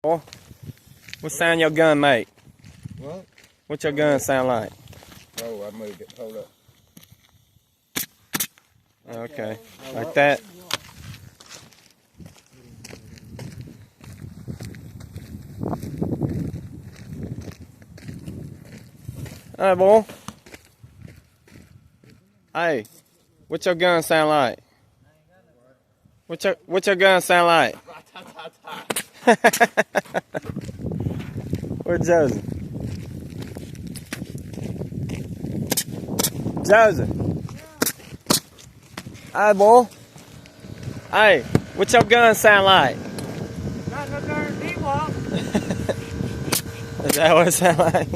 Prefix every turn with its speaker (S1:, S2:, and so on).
S1: What sound your gun make?
S2: What?
S1: What your gun sound like?
S2: Oh, I moved it. Hold up.
S1: Okay, like that. Hey, boy. Hey, what your gun sound like? What your gun sound like? Where's Joseph? Joseph. Hey, boy. Hey, what your gun sound like?
S3: Not no darn D-Walk.
S1: Is that what it sound like?